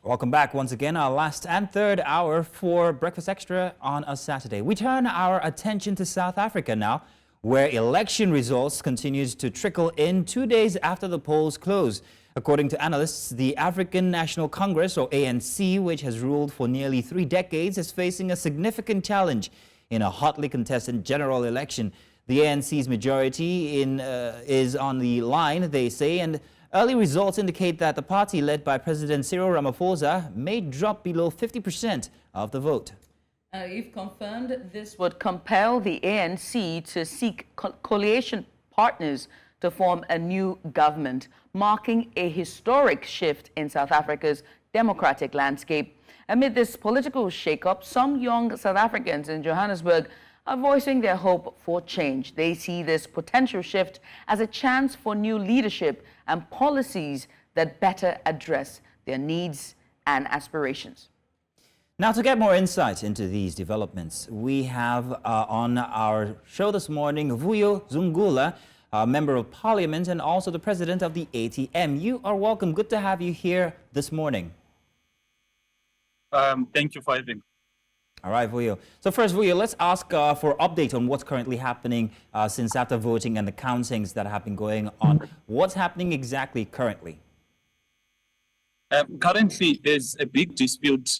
Welcome back once again, our last and third hour for Breakfast Extra on a Saturday. We turn our attention to South Africa now, where election results continues to trickle in 2 days after the polls close. According to analysts, the African National Congress, or ANC, which has ruled for nearly 3 decades, is facing a significant challenge in a hotly contested general election. The ANC's majority is on the line, they say, and early results indicate that the party led by President Cyril Ramaphosa may drop below 50% of the vote. You've confirmed this would compel the ANC to seek coalition partners to form a new government, marking a historic shift in South Africa's democratic landscape. Amid this political shakeup, some young South Africans in Johannesburg are voicing their hope for change. They see this potential shift as a chance for new leadership and policies that better address their needs and aspirations. Now, to get more insight into these developments, we have on our show this morning Vuyo Zungula, Member of Parliament and also the President of the ATM. You are welcome. Good to have you here this morning. Thank you for having me. All right, Vuyo. So first, Vuyo, let's ask for update on what's currently happening since after voting and the countings that have been going on. What's happening exactly currently? Currently, there's a big dispute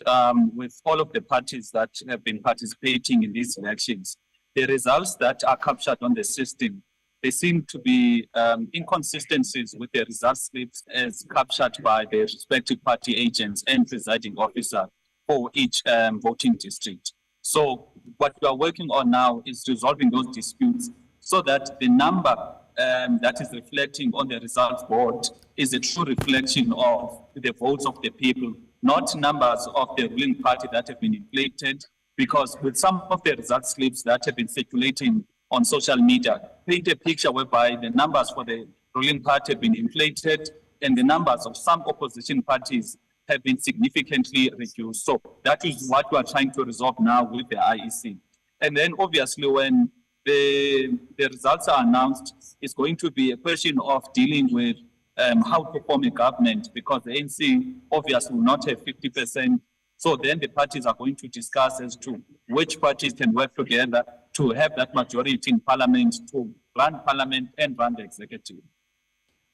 with all of the parties that have been participating in these elections. The results that are captured on the system, there seem to be inconsistencies with the result slips as captured by the respective party agents and presiding officer for each voting district. So what we are working on now is resolving those disputes so that the number that is reflecting on the results board is a true reflection of the votes of the people, not numbers of the ruling party that have been inflated, because with some of the result slips that have been circulating on social media, paint a picture whereby the numbers for the ruling party have been inflated and the numbers of some opposition parties have been significantly reduced. So that is what we are trying to resolve now with the IEC. And then obviously when the results are announced, it's going to be a question of dealing with how to form a government, because the ANC obviously will not have 50%. So then the parties are going to discuss as to which parties can work together to have that majority in parliament, to run parliament and run the executive.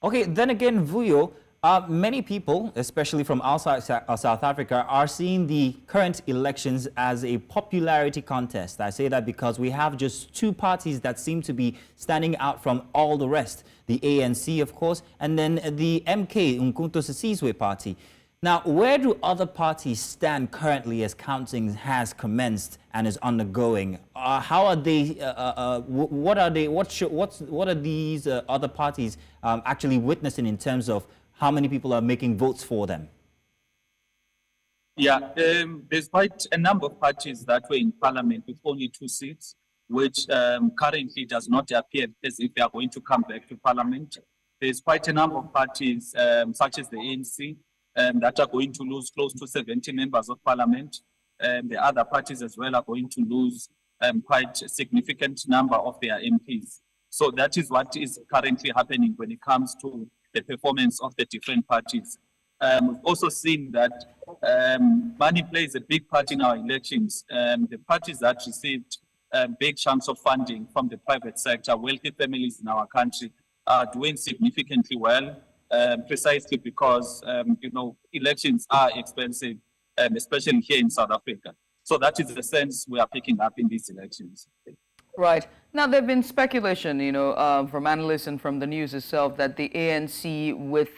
Okay, then again, Vuyo, many people, especially from outside South Africa, are seeing the current elections as a popularity contest. I say that because we have just 2 parties that seem to be standing out from all the rest. The ANC, of course, and then the MK, Umkhonto we Sizwe party. Now, where do other parties stand currently as counting has commenced and is undergoing? How are they? What are they? What are these other parties actually witnessing in terms of how many people are making votes for them? Yeah, there's quite a number of parties that were in parliament with only 2 seats, which currently does not appear as if they are going to come back to parliament. There's quite a number of parties, such as the ANC, that are going to lose close to 70 members of parliament. The other parties as well are going to lose quite a significant number of their MPs. So that is what is currently happening when it comes to the performance of the different parties. We've also seen that money plays a big part in our elections. The parties that received big chunks of funding from the private sector, wealthy families in our country, are doing significantly well, precisely because, elections are expensive, especially here in South Africa. So that is the sense we are picking up in these elections. Right. Now, there have been speculation, from analysts and from the news itself that the ANC, with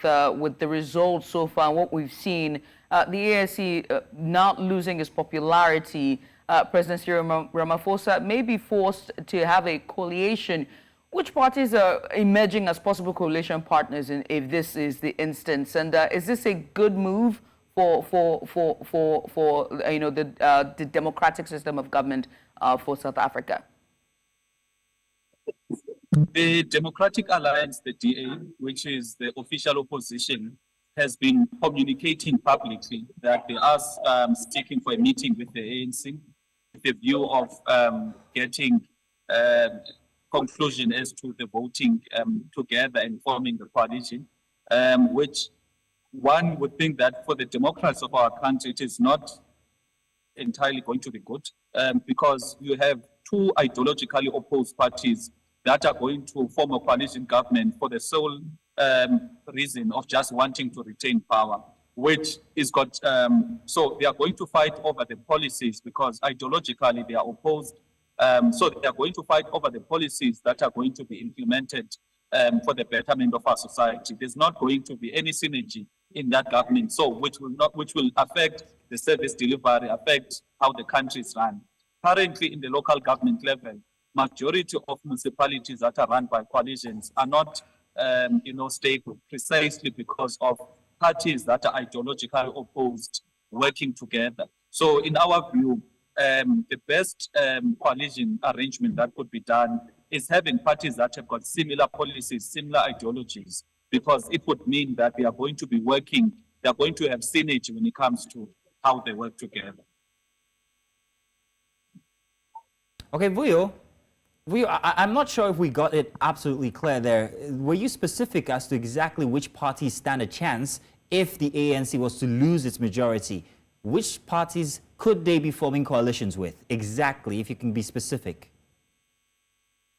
the results so far, what we've seen, the ANC not losing its popularity, President Cyril Ramaphosa may be forced to have a coalition. Which parties are emerging as possible coalition partners if this is the instance? And is this a good move for the democratic system of government for South Africa? The Democratic Alliance, the DA, which is the official opposition, has been communicating publicly that they are sticking for a meeting with the ANC with the view of getting conclusion as to the voting together and forming the coalition, which one would think that for the democracy of our country, it is not entirely going to be good, because you have two ideologically opposed parties that are going to form a coalition government for the sole reason of just wanting to retain power, which is got, so they are going to fight over the policies because ideologically they are opposed. So they are going to fight over the policies that are going to be implemented for the betterment of our society. There's not going to be any synergy in that government, so which will affect the service delivery, affect how the country is run. Currently, in the local government level, majority of municipalities that are run by coalitions are not, stable, precisely because of parties that are ideologically opposed working together. So, in our view, the best coalition arrangement that could be done is having parties that have got similar policies, similar ideologies, because it would mean that they are going to be working, they are going to have synergy when it comes to how they work together. Okay, Vuyo, I'm not sure if we got it absolutely clear there. Were you specific as to exactly which parties stand a chance if the ANC was to lose its majority? Which parties could they be forming coalitions with? Exactly, if you can be specific.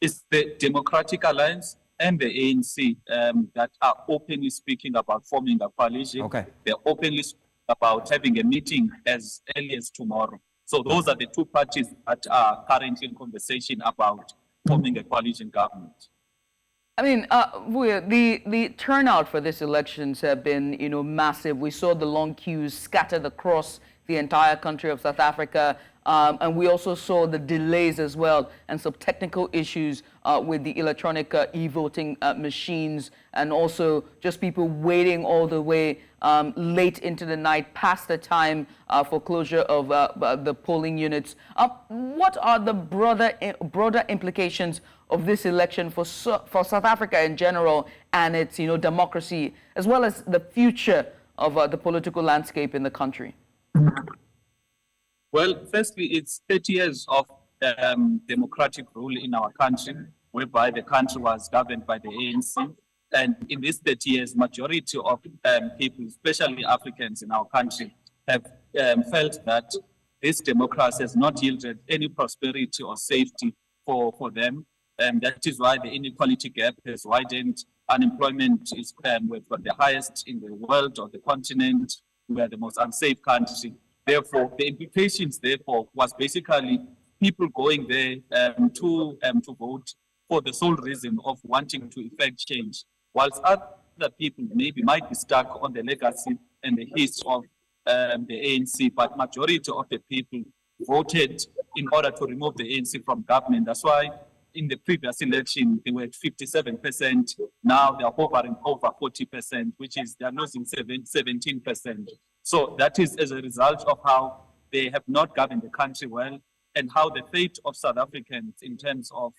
It's the Democratic Alliance and the ANC that are openly speaking about forming a coalition. Okay. They're openly speaking about having a meeting as early as tomorrow. So those are the two parties that are currently in conversation about forming a coalition government. I mean, Vuyo, the turnout for these elections have been, massive. We saw the long queues scattered across the entire country of South Africa. And we also saw the delays as well and some technical issues with the electronic e-voting machines, and also just people waiting all the way late into the night past the time for closure of the polling units. What are the broader implications of this election for South Africa in general and its democracy, as well as the future of the political landscape in the country? Well, firstly, it's 30 years of democratic rule in our country, whereby the country was governed by the ANC. And in these 30 years, majority of people, especially Africans in our country, have felt that this democracy has not yielded any prosperity or safety for them. And that is why the inequality gap has widened. Unemployment is we've got the highest in the world or the continent. We are the most unsafe country. Therefore, the implications, therefore, was basically people going there to vote for the sole reason of wanting to effect change, whilst other people maybe might be stuck on the legacy and the history of the ANC, but majority of the people voted in order to remove the ANC from government. That's why in the previous election, they were at 57%. Now they are hovering over 40%, which is they're losing 17%. So that is as a result of how they have not governed the country well, and how the fate of South Africans in terms of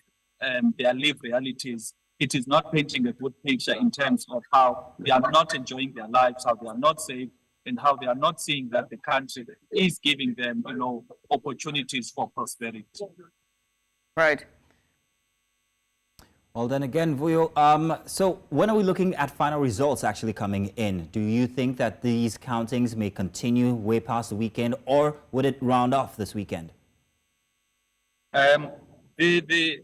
their lived realities, it is not painting a good picture in terms of how they are not enjoying their lives, how they are not safe, and how they are not seeing that the country is giving them, opportunities for prosperity. Right. Well, then again, Vuyo, so when are we looking at final results actually coming in? Do you think that these countings may continue way past the weekend, or would it round off this weekend? The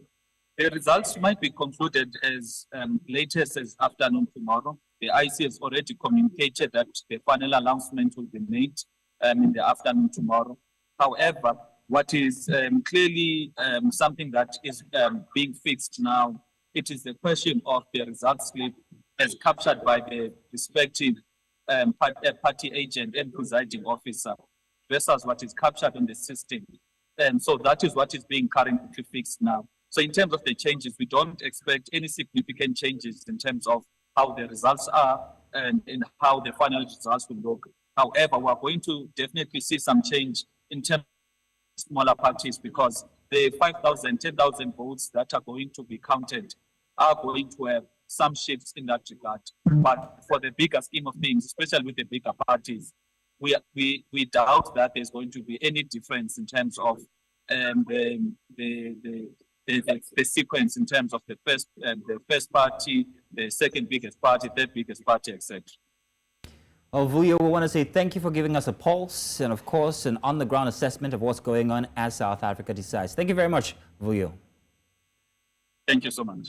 results might be concluded as latest as afternoon tomorrow. The IC has already communicated that the final announcement will be made in the afternoon tomorrow. However, what is clearly something that is being fixed now, it is the question of the results slip as captured by the respective party agent and presiding officer versus what is captured in the system. And so that is what is being currently fixed now. So in terms of the changes, we don't expect any significant changes in terms of how the results are and how the final results will look. However, we're going to definitely see some change in terms of smaller parties, because the 5,000, 10,000 votes that are going to be counted are going to have some shifts in that regard. But for the bigger scheme of things, especially with the bigger parties, we doubt that there's going to be any difference in terms of the sequence in terms of the first party, the second biggest party, third biggest party, etc. Well, Vuyo, we want to say thank you for giving us a pulse and, of course, an on-the-ground assessment of what's going on as South Africa decides. Thank you very much, Vuyo. Thank you so much.